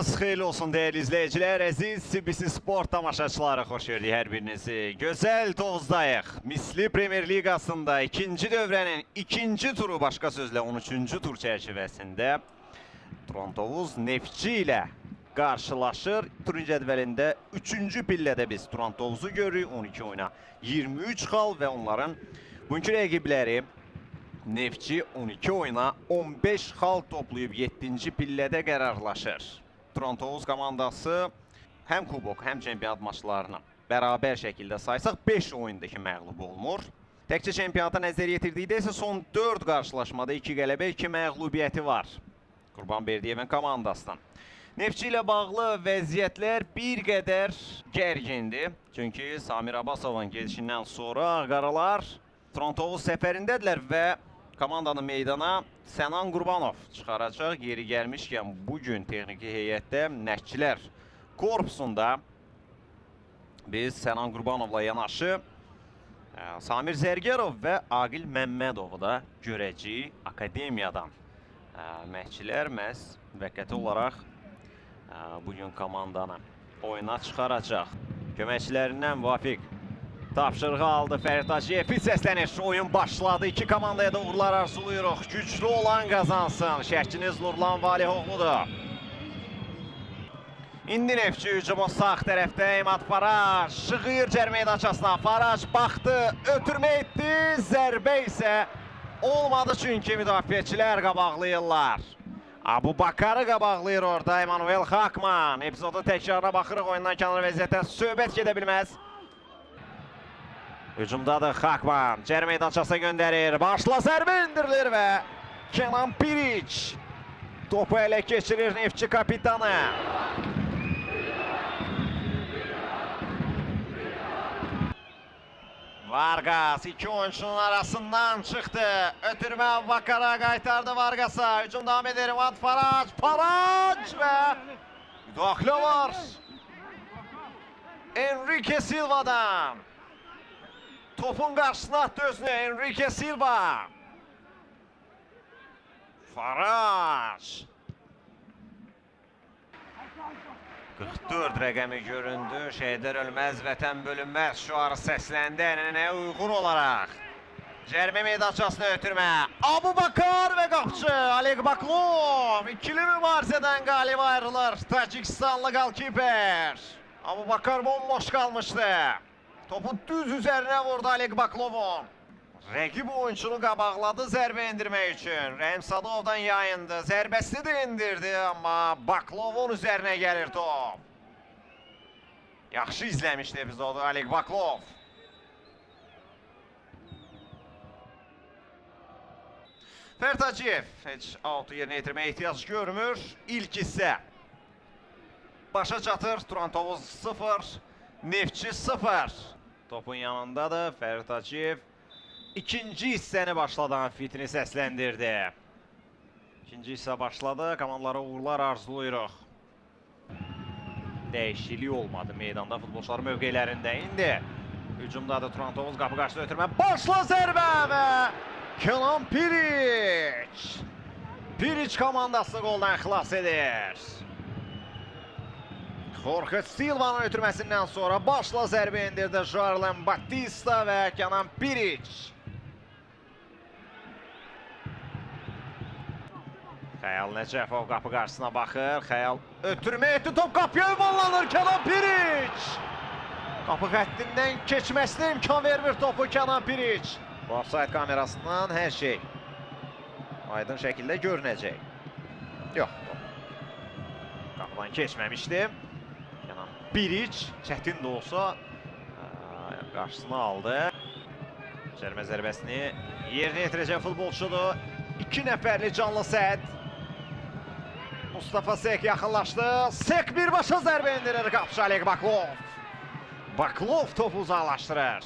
Sabahınız xeyirli olsun değerli izleyiciler, əziz CBC Sport tamaşaçıları, xoş gördük hər birinizi. Gözəl Tovuzdayıq. Misli Premier Ligasında ikinci dövrənin ikinci turu, başqa sözlə 13-cü tur çərçivəsində Turan-Tovuz Neftçi ilə qarşılaşır. Turun cədvəlində 3-cü pillədə biz Turan-Tovuzu görürük. 12 oyuna 23 xal və onların bugünkü rəqibləri Neftçi 12 oyuna 15 xal toplayıb 7-ci pillədə qərarlaşır. Turan-Tovuz komandası həm kubok, həm çempionat maçlarını bərabər şəkildə saysaq 5 oyundakı məğlub olmur. Təkcə çempionata nəzər yetirdikdə isə son 4 qarşılaşmada 2 qələbə, 2 məğlubiyyəti var Qurbanberdiyevin komandasından. Neftçi ilə bağlı vəziyyətlər bir qədər gərgindir. Çünki Samir Abbasovun gedişindən sonra Ağqaralar Turan-Tovuz səfərindədirlər və komandanın meydana Sənan Qurbanov çıxaracaq. Yeri gəlmişkən bugün texniki heyətdə Nəşçilər korpusunda biz Sənan Qurbanovla yanaşı Samir Zərgərov və Aqil Məmmədovu da görəcəyik akademiyadan. Məşqçilər məhz müvəqqəti olaraq bugün komandanı oyuna çıxaracaq. Köməkçilərindən Vafiq tapşırığı aldı. Fərid Hacıyev səslənir. Oyun başladı. İki komandaya da uğurlar arzulayırıq. Güclü olan qazansın. Şəhçiniz Nurlan Valihoğludur. İndi Neftçi hücumu sağ tərəfdə Emad Faraj. Şığıyır cər meydançasına. Faraj baxdı. Ötürmə etdi. Zərbə isə olmadı çünki müdafiəçilər qabaqlayırlar. Abu Bakarı qabaqlayır orada Emanuel Hakman. Epizodun təkrarına baxırıq. Oyundan kənar vəziyyətə söhbət gedə bilməz. Hücumdadır Hakman. Cər meydançasına göndərir. Başla zərbə indirilir və Kenan Piriç topu ələ keçirir Neftçi kapitanı. Vargas iki oyuncunun arasından çıxdı. Ötürmə Vakara qaytardı Vargas'a. Hücum davam edir. Emad Faraj. Faraj və müdaxilə var Enrique Silva'dan. Topun qarşısına attı özünü Enrique Silva. Faraj. 44 rəqəmi göründü. Şəhidlər ölməz, vətən bölünməz şüarı səsləndi ənənəyə uyğun olaraq. Cərimə meydançasına ötürmə. Abu Bakar və qapçı Oleg Baklov. İkili mübarizədən qalib ayrılır Tacikistanlı qalkiper. Abu Bakar bomboş qalmışdı. Topu düz üzərinə vurdu Oleg Baklovun. Rəqib oyunçunu qabaqladı zərbə indirmək üçün. Rəhim Sadovdan yayındı. Zərbəsini də indirdi, amma Baklovun üzərinə gəlir top. Yaxşı izləmişdi epizodu Oleg Baklov. Fərid Hacıyev heç out'u yerinə yetirməyə ehtiyac görmür. İlk hissə başa çatır. Turan-Tovuz 0, Neftçi 0. Topun yanındadır Fərid Hacıyev. İkinci hissəni başladan fitini səsləndirdi. İkinci hissə başladı. Komandalara uğurlar arzulayırıq. Dəyişiklik olmadı meydanda futbolçular mövqelərində. İndi hücumdadır Turan-Tovuz, qapı qarşısına ötürmə. Başla zərbə və Kenan Piriç. Piriç komandası qoldan xilas edir. Jorge Silva'nın ötürməsindən sonra başla zərbə indirdi Jarlen Batista və Kenan Piriç. Xəyal Nəcəfov qapı qarşısına baxır. Xəyal ötürmə etdi. Top qapıya ünvanlanır Kenan Piriç. Qapı xəttindən keçməsinə imkan vermir topu Kenan Piriç. Offside kamerasından hər şey aydın şəkildə görünəcək. Yox, qapıdan keçməmişdi. Kenan Piriç çətin də olsa qarşısına aldı. Cərimə zərbəsini yerinə yetirəcək futbolçudur. 2 nəfərli canlı səhət. Mustafa Sek yaxınlaşdı. Sek birbaşa zərbə indirir qapıcı Oleg Baklov. Baklov topu uzaqlaşdırır.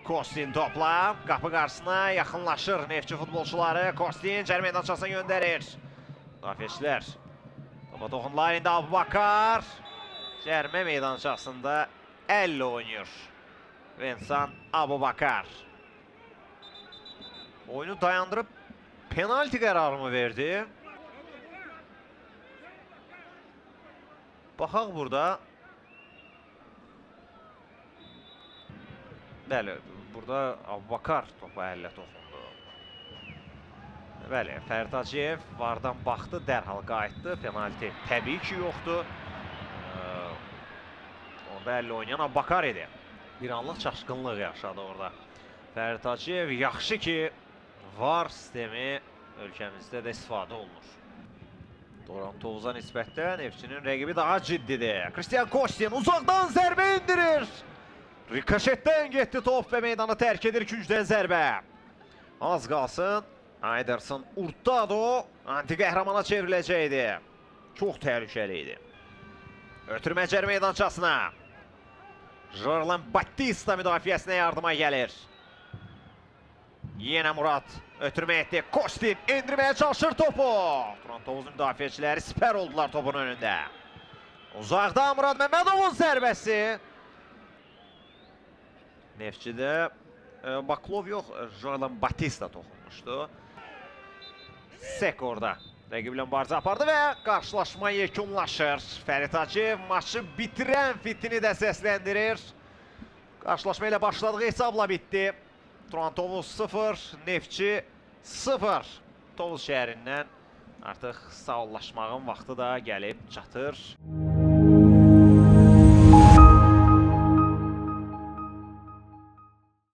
Kostin topla, qapı qarşısına yaxınlaşır Neftçi futbolçuları. Kostin cərimə meydançasına göndərir. Müdafiəçilər Topa toxundular indi Abubakar. Cərimə meydançasında 50 oynayır. Vincent Abubakar. Oyunu dayandırıb penalti qərarımı verdi. Baxaq burada. Bəli, burada Abubakar topa əllə toxundu. Bəli, Fərid Hacıyev vardan baxdı, dərhal qayıtdı. Penalti təbii ki yoxdur. Orada əllə oynayan Abubakar idi. Bir anlıq çaşqınlıq yaşadı orada. Fərid Hacıyev, yaxşı ki VAR sistemi ölkəmizdə də istifadə olunur. Doran Tovuza nisbətən Neftçinin rəqibi daha ciddidir. Christian Kostin uzaqdan zərbə indirir. Rikoşetdən getdi top və meydanı tərk edir. Gücdən zərbə. Az qalsın. Ayderson Hurtado anti-qəhrəmana çevriləcəkdi. Çox təhlükəli idi. Ötürmə cərimə meydançasına. Jorlan Batista müdafiəsinə yardıma gəlir. Yenə Murad ötürmə etdi. Kostin indirməyə çalışır topu. Turan Tovuzun müdafiəçiləri sipər oldular topun önündə. Uzaqda Murad Məmmədovun zərbəsi. Neftçidə Baklov yox, Jorlan Batista toxunmuşdu. Sek orada rəqiblə mübarizə apardı və qarşılaşma yekunlaşır. Fərid Hacıyev maçı bitirən fitini də səsləndirir. Qarşılaşma ilə başladığı hesabla bitdi. Turan Tovuz 0, Neftçi 0. Tovuz şəhərindən artıq sağollaşmağın vaxtı da gəlib çatır.